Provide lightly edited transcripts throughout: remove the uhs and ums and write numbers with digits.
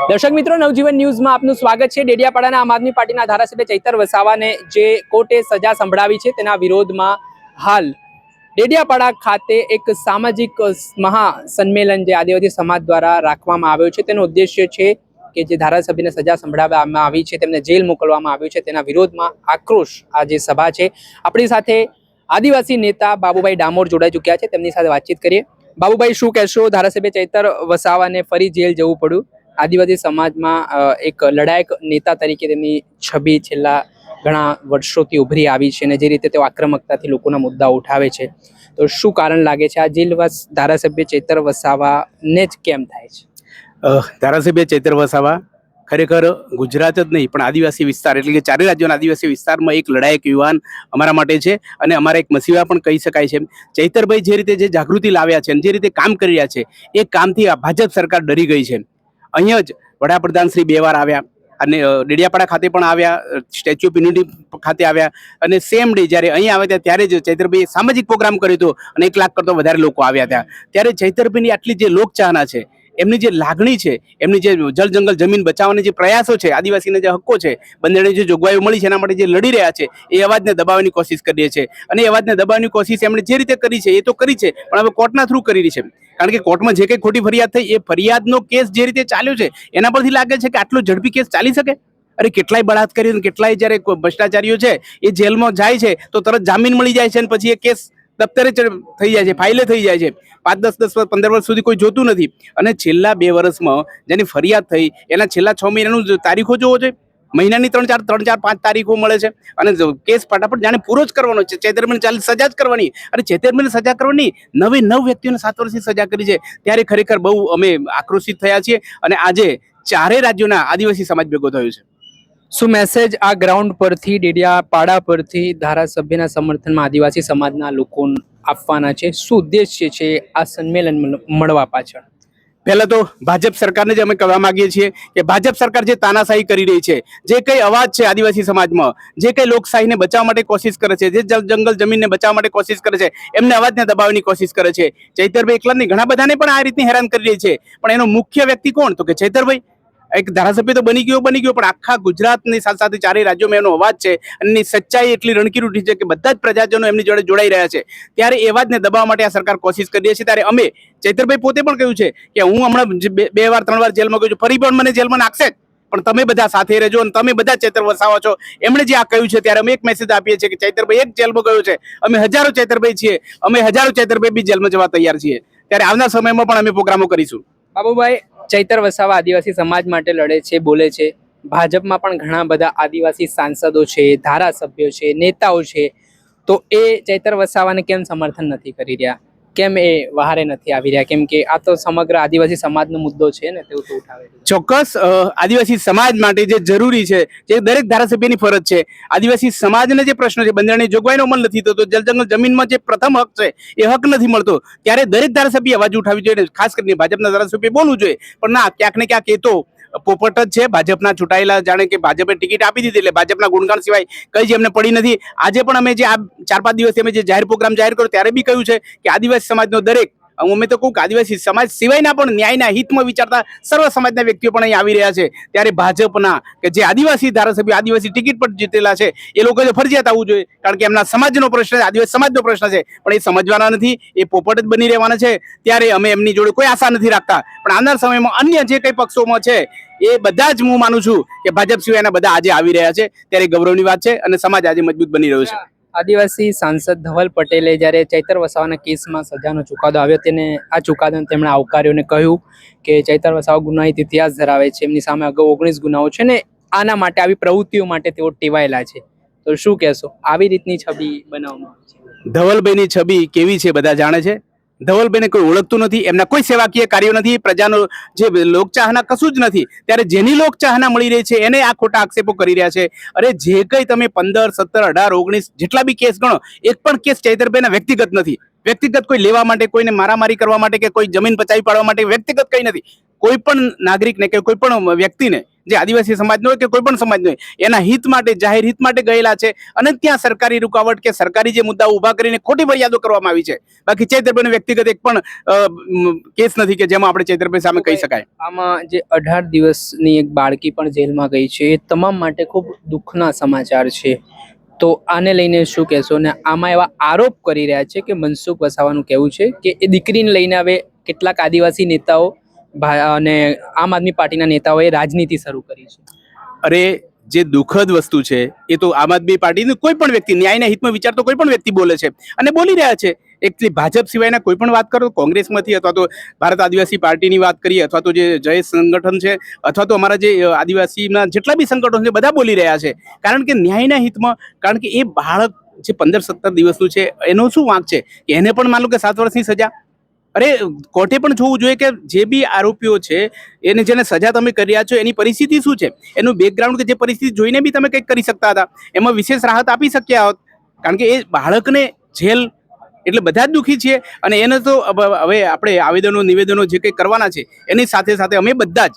દર્શક મિત્રો, નવજીવન ન્યૂઝમાં આપનું સ્વાગત છે। ડેડિયાપાડાના આમ આદમી પાર્ટીના ધારાસભ્ય ચૈતર વસાવાને જે કોર્ટે સજા સંભળાવી છે તેના વિરોધમાં હાલ ડેડિયાપાડા ખાતે એક સામાજિક મહાસંમેલન જે આદિવાસી સમાજ દ્વારા રાખવામાં આવ્યો છે તેનો ઉદ્દેશ્ય છે કે જે ધારાસભ્યને સજા સંભળાવવામાં આવી છે તેમને જેલ મોકલવામાં આવ્યું છે તેના વિરોધમાં આક્રોશ આ જે સભા છે। આપણી સાથે આદિવાસી નેતા બાબુભાઈ ડામોર જોડાઈ ચૂક્યા છે, તેમની સાથે વાતચીત કરીએ। બાબુભાઈ, શું કહેશો? ધારાસભ્ય ચૈતર વસાવાને ફરી જેલ જવું પડ્યું। આદિવાસી સમાજમાં એક લડાયક નેતા તરીકે તેમની છબી છેલ્લા ઘણા વર્ષોથી ઉભરી આવી છે અને જે રીતે તેઓ આક્રમકતાથી લોકોના મુદ્દા ઉઠાવે છે, તો શું કારણ લાગે છે આ જેલવાસ ધારાસભ્ય ચૈતર વસાવાને જ કેમ થાય છે? ધારાસભ્ય ચૈતર વસાવા ખરેખર ગુજરાત જ નહીં પણ આદિવાસી વિસ્તાર એટલે કે ચારે રાજ્યોના આદિવાસી વિસ્તારમાં એક લડાયક યુવાન અમારા માટે છે અને અમારા એક મસીવા પણ કહી શકાય છે। ચૈતરભાઈ જે રીતે જે જાગૃતિ લાવ્યા છે અને જે રીતે કામ કરી રહ્યા છે એ કામથી આ ભાજપ સરકાર ડરી ગઈ છે। અહીંયા જ વડાપ્રધાન શ્રી 2 વાર આવ્યા અને ડેડિયાપાડા ખાતે પણ આવ્યા, સ્ટેચ્યુ ઓફ યુનિટી ખાતે આવ્યા અને સેમ ડે જ્યારે અહીંયા આવ્યા ત્યારે જ ચૈતરભાઈએ સામાજિક પ્રોગ્રામ કર્યો હતો અને 1 લાખ કરતો વધારે લોકો આવ્યા હતા। ત્યારે ચૈતરભાઈની આટલી જે લોકચાહના છે, એમની જે લાગણી છે, એમની જે જળ જંગલ જમીન બચાવવાના જે પ્રયાસો છે, આદિવાસીના જે હક્કો છે, બંધારણીય જે જોગવાઈઓ મળી છે એના માટે જે લડી રહ્યા છે એ અવાજને દબાવવાની કોશિશ કરીએ છીએ અને એ અવાજને દબાવવાની કોશિશ એમણે જે રીતે કરી છે એ તો કરી છે પણ હવે કોર્ટના થ્રુ કરી રહી છે। કારણ કે કોર્ટમાં જે કંઈ ખોટી ફરિયાદ થઈ એ ફરિયાદનો કેસ જે રીતે ચાલ્યો છે એના પરથી લાગે છે કે આટલો ઝડપી કેસ ચાલી શકે? અરે કેટલાય બળાત્કારીઓ કેટલાય જ્યારે ભ્રષ્ટાચારીઓ છે એ જેલમાં જાય છે તો તરત જામીન મળી જાય છે અને પછી એ કેસ દફતરે થઈ જાય છે, ફાઇલે થઈ જાય છે, 5, 10, 10, 15 વર્ષ સુધી કોઈ જોતું નથી। અને છેલ્લા 2 વર્ષમાં જેની ફરિયાદ થઈ એના છેલ્લા 6 મહિનાનું તારીખો જોવો જોઈએ, મહિનાની 3, 4, 5 તારીખો મળે છે અને કેસ ફટાફટ જાણે પૂરો જ કરવાનો છે। ચૈતરભાઈને સજા જ કરવાની અને ચૈતરભાઈને સજા કરવાની 9 વ્યક્તિઓને 7 વર્ષની સજા કરી છે। ત્યારે ખરેખર બહુ અમે આક્રોશિત થયા છીએ અને આજે ચારે રાજ્યોના આદિવાસી સમાજ ભેગો થયો છે। શું મેસેજ આ ગ્રાઉન્ડ પરથી ડેડિયાપાડા પરથી ધારાસભ્યના સમર્થનમાં આદિવાસી સમાજના લોકો આપવાના છે? શું ઉદ્દેશ્ય છે આ સંમેલન મળવા પાછળ? પહેલા તો ભાજપ સરકારને જ અમે કહેવા માંગીએ છીએ કે ભાજપ સરકાર જે તાનાશાહી કરી રહી છે, જે કંઈ અવાજ છે આદિવાસી સમાજમાં, જે કંઈ લોકશાહીને બચાવવા માટે કોશિશ કરે છે, જે જંગલ જમીનને બચાવવા માટે કોશિશ કરે છે, એમને અવાજને દબાવવાની કોશિશ કરે છે। ચૈતરભાઈ એકલા નહીં, ઘણા બધાને પણ આ રીતની હેરાન કરી રહી છે પણ એનો મુખ્ય વ્યક્તિ કોણ? તો કે ચૈતરભાઈ। એક ધારાસભ્ય તો બની ગયો પણ આખા ગુજરાતની સાથે સાથે ચારેય રાજ્યોમાં એનો અવાજ છે અને એની સચ્ચાઈ એટલી રણકીર ઉઠી છે કે બધા જ પ્રજાજનો એમની જોડે જોડાઈ રહ્યા છે। ત્યારે એ અવાજને દબાવવા માટે આ સરકાર કોશિશ કરી રહી છે। ત્યારે અમે ચૈતરભાઈ પોતે પણ કહ્યું છે કે હું હમણાં 2 વાર 3 વાર જેલમાં ગયો છું, ફરી પણ મને જેલમાં નાખશે પણ તમે બધા સાથે રહેજો અને તમે બધા ચૈતર વસાવા છો। એમણે જે આ કહ્યું છે ત્યારે અમે એક મેસેજ આપીએ છીએ કે ચૈતરભાઈ એક જેલમાં ગયો છે, અમે હજારો ચૈતરભાઈ છીએ, અમે હજારો ચૈતરભાઈ બી જેલમાં જવા તૈયાર છીએ। ત્યારે આવનાર સમયમાં પણ અમે પ્રોગ્રામો કરીશું। બાબુભાઈ, ચૈતર વસાવા આદિવાસી સમાજ માટે લડે છે, બોલે છે, ભાજપમાં પણ ઘણા બધા આદિવાસી સાંસદો છે, ધારાસભ્યો છે, નેતાઓ છે, તો એ ચૈતર વસાવાને કેમ સમર્થન નથી કરી રહ્યા? કેમ એ વહારે નથી આવી રહ્યા? કેમ કે આ તો સમગ્ર આદિવાસી સમાજનો મુદ્દો છે ને, તેવું તો ઉઠાવે છે। ચોક્કસ આદિવાસી સમાજ માટે જે જરૂરી છે, જે દરેક ધારાસભ્યની ફરજ છે, આદિવાસી સમાજને જે પ્રશ્નો છે, બંધારણીય જોગવાઈનો અમલ નથી થતો, જળ જંગલ જમીનમાં જે પ્રથમ હક છે એ હક નથી મળતો, ત્યારે દરેક ધારાસભ્ય અવાજ ઉઠાવવી જોઈએ। ખાસ કરીને ભાજપના ધારાસભ્ય બોલવું જોઈએ પણ ના, ક્યાંક ને ક્યાંક એ તો પોપટ જ છે, ભાજપના ચૂંટાયેલા, જાણે કે ભાજપે ટિકિટ આપી દીધી એટલે ભાજપના ગુણગાન સિવાય કઈ જ એમને પડી નથી। આજે પણ અમે જે આ 4-5 દિવસથી અમે જે જાહેર પ્રોગ્રામ જાહેર કર્યો ત્યારે બી કહ્યું છે કે આદિવાસી સમાજનો દરેક, અમે તો કહું કે આદિવાસી સમાજ સિવાયના પણ ન્યાયના હિતમાં વિચારતા સર્વ સમાજના વ્યક્તિઓ પણ અહીં આવી રહ્યા છે। ત્યારે ભાજપના કે જે આદિવાસી ધારાસભ્ય આદિવાસી ટિકિટ પર જીતેલા છે એ લોકો ફરજિયાત આવવું જોઈએ, કારણ કે એમના સમાજનો પ્રશ્ન છે, આદિવાસી સમાજનો પ્રશ્ન છે, પણ એ સમજવાના નથી, એ પોપટ જ બની રહેવાના છે। ત્યારે અમે એમની જોડે કોઈ આશા નથી રાખતા પણ આવનાર સમયમાં અન્ય જે કંઈ પક્ષોમાં છે એ બધા જ હું માનું છું કે ભાજપ સિવાયના બધા આજે આવી રહ્યા છે। ત્યારે ગૌરવની વાત છે અને સમાજ આજે મજબૂત બની રહ્યો છે। આદિવાસી સાંસદ ધવલ પટેલે જ્યારે ચૈતર વસાવાના કેસમાં સજાનો ચુકાદો આવ્યો તેને આ ચુકાદાને તેમણે આવકાર્યો અને કહ્યું કે ચૈતર વસાવા ગુનાહિત ઇતિહાસ ધરાવે છે, એમની સામે અગાઉ 19 ગુનાઓ છે ને આના માટે, આવી પ્રવૃત્તિઓ માટે તેઓ ટેવાયેલા છે। તો શું કહેશો? આવી રીતની છબી બનાવવામાં આવી છે। ધવલભાઈની છબી કેવી છે બધા જાણે છે। ધવલભાઈને કોઈ ઓળખતું નથી, એમના કોઈ સેવાકીય કાર્યો નથી, પ્રજાનો જે લોકચાહના કશું જ નથી। ત્યારે જેની લોકચાહના મળી રહી છે એને આ ખોટા આક્ષેપો કરી રહ્યા છે। અરે જે કંઈ તમે 15, 17, 18, 19 જેટલા બી કેસ ગણો, એક પણ કેસ ચૈતરભાઈના વ્યક્તિગત નથી। વ્યક્તિગત કોઈ લેવા માટે, કોઈને મારામારી કરવા માટે કે કોઈ જમીન પચાવી પાડવા માટે વ્યક્તિગત કંઈ નથી. કોઈ પણ નાગરિકને કે કોઈ પણ વ્યક્તિને, જે આદિવાસી સમાજનો હોય કે કોઈ પણ સમાજનો હોય, એના હિત માટે, જાહેર હિત માટે ગયેલા છે અને ત્યાં સરકારી રૂકાવટ કે સરકારી જે મુદ્દાઓ ઊભા કરીને ખોટી ફરિયાદો કરવામાં આવી છે. બાકી ચૈતરભાઈનો વ્યક્તિગત એક પણ કેસ નથી કે જેમાં આપણે ચૈતરભાઈ સામે કહી શકાય. આમાં જે 18 દિવસની એક બાળકી પણ જેલમાં ગઈ છે, એ તમામ માટે ખૂબ દુઃખના સમાચાર છે. તો આને લઈને શું કહેશો? ને આમાં એવા આરોપ કરી રહ્યા છે કે મનસુખ વસાવાનું કહેવું છે કે એ દીકરીને લઈને હવે કેટલાક આદિવાસી નેતાઓ અને આમ આદમી પાર્ટીના નેતાઓએ રાજનીતિ શરૂ કરી છે. અરે, જે દુઃખદ વસ્તુ છે એ તો આમ આદમી પાર્ટીની કોઈ પણ વ્યક્તિ, ન્યાયના હિતમાં વિચારતો કોઈ પણ વ્યક્તિ બોલે છે અને બોલી રહ્યા છે. એકલી ભાજપ સિવાયના કોઈ પણ વાત કરો, કોંગ્રેસમાંથી અથવા તો ભારત આદિવાસી પાર્ટીની વાત કરીએ અથવા તો જે જય સંગઠન છે અથવા તો અમારા જે આદિવાસીના જેટલા બી સંગઠનો છે બધા બોલી રહ્યા છે. કારણ કે ન્યાયના હિતમાં, કારણ કે એ બાળક જે 15-17 દિવસનું છે એનો શું વાંક છે કે એને પણ માનો કે 7 વર્ષની સજા? અરે, કોર્ટે પણ જોવું જોઈએ કે જે બી આરોપીઓ છે એને જેને સજા તમે કરી રહ્યા છો એની પરિસ્થિતિ શું છે, એનું બેકગ્રાઉન્ડ કે જે પરિસ્થિતિ જોઈને બી તમે કંઈક કરી શકતા હતા. એમાં વિશેષ રાહત આપી શક્યા હોત. કારણ કે એ બાળકને જેલ એટલે બધા જ દુઃખી છીએ અને એને તો હવે આપણે આવેદનો નિવેદનો જે કંઈ કરવાના છે એની સાથે સાથે અમે બધા જ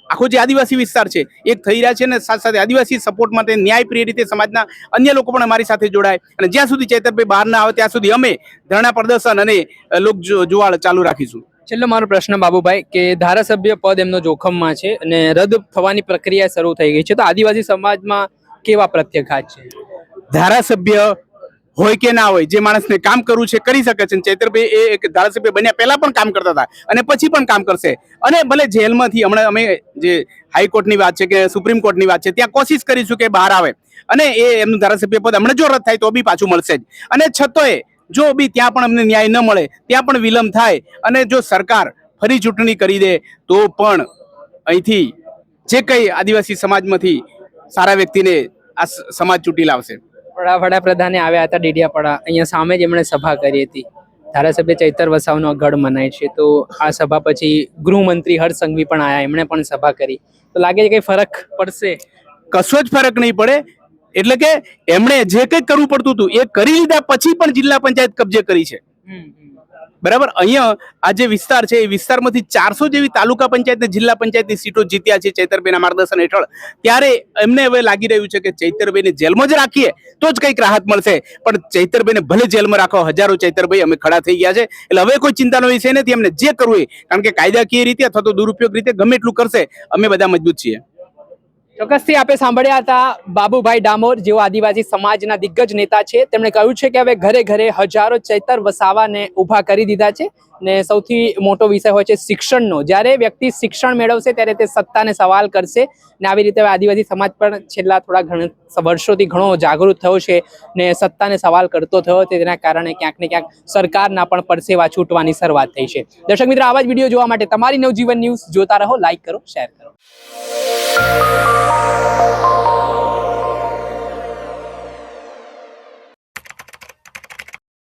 આખો જે આદિવાસી વિસ્તાર છે એક થઈ રહ્યા છે ને સાથે સાથે આદિવાસી સપોર્ટ માટે ન્યાયપ્રિય રીતે સમાજના અન્ય લોકો પણ અમારી સાથે જોડાય અને જ્યાં સુધી ચૈતરભાઈ બહાર ના આવે ત્યાં સુધી અમે ધરણા પ્રદર્શન અને લોક જુવાળ ચાલુ રાખીશું. છેલ્લો મારો પ્રશ્ન બાબુભાઈ, કે ધારાસભ્ય પદ એમનો જોખમમાં છે અને રદ થવાની પ્રક્રિયા શરૂ થઈ ગઈ છે, તો આદિવાસી સમાજમાં કેવા પ્રત્યાઘાત છે? ધારાસભ્ય હોય કે ના હોય, જે માણસને કામ કરવું છે કરી શકે છે. ચૈતરભાઈ એ એક ધારાસભ્ય બન્યા પહેલા પણ કામ કરતા હતા અને પછી પણ કામ કરશે. અને ભલે જેલમાંથી હમણાં અમે જે હાઈકોર્ટની વાત છે કે સુપ્રીમ કોર્ટની વાત છે ત્યાં કોશિશ કરીશું કે બહાર આવે અને એ એમનું ધારાસભ્ય પદ હમણાં જો રદ થાય તો બી પાછું મળશે જ. અને છતાંય જો બી ત્યાં પણ અમને ન્યાય ન મળે, ત્યાં પણ વિલંબ થાય અને જો સરકાર ફરી ચૂંટણી કરી દે તો પણ અહીંથી જે કંઈ આદિવાસી સમાજમાંથી સારા વ્યક્તિને આ સમાજ ચૂંટી લાવશે. વડાપ્રધાને આવ્યા હતા ડેડિયાપાડા, અહીંયા સામે જ એમણે સભા કરી હતી. ધારાસભ્ય ચૈતર વસાવાનો ગઢ મનાય છે, તો આ સભા પછી ગૃહમંત્રી હર્ષ સંઘવી પણ આવ્યા, એમણે પણ સભા કરી. તો લાગે છે કઈ ફરક પડશે? કશો જ ફરક નહીં પડે. એટલે કે એમણે જે કંઈ કરવું પડતું હતું એ કરી લીધા પછી પણ જિલ્લા પંચાયત કબજે કરી છે. બરાબર. અહીંયા આ જે વિસ્તાર છે એ વિસ્તારમાંથી 400 જેવી તાલુકા પંચાયત ને જિલ્લા પંચાયતની સીટો જીત્યા છે ચૈતરભાઈના માર્ગદર્શન હેઠળ. ત્યારે એમને હવે લાગી રહ્યું છે કે ચૈતરભાઈને જેલમાં જ રાખીએ તો જ કંઈક રાહત મળશે. પણ ચૈતરભાઈને ભલે જેલમાં રાખો, હજારો ચૈતરભાઈ અમે ખડા થઈ ગયા છે. એટલે હવે કોઈ ચિંતાનો વિષય નથી. એમને જે કરવું એ, કારણ કે કાયદાકીય રીતે અથવા તો દુરુપયોગ રીતે ગમે એટલું કરશે, અમે બધા મજબૂત છીએ. ચોક્કસથી આપણે સાંભળ્યા હતા બાબુભાઈ ડામોર, જેઓ આદિવાસી સમાજના દિગ્ગજ નેતા છે. તેમણે કહ્યું છે કે હવે ઘરે ઘરે હજારો ચૈતર વસાવાને ઊભા કરી દીધા છે. ને સૌથી મોટો વિષય હોય છે શિક્ષણનો. જ્યારે વ્યક્તિ શિક્ષણ મેળવશે ત્યારે તે સત્તાને સવાલ કરશે. ને આવી રીતે આદિવાસી સમાજ પણ છેલ્લા થોડા ઘણા વર્ષોથી ઘણો જાગૃત થયો છે ને સત્તાને સવાલ કરતો થયો છે. તેના કારણે ક્યાંક ને ક્યાંક સરકારના પણ પરસેવા છૂટવાની શરૂઆત થઈ છે. દર્શક મિત્રો, આવા જ વિડીયો જોવા માટે તમારી નવજીવન ન્યૂઝ જોતા રહો, લાઈક કરો, શેર કરો.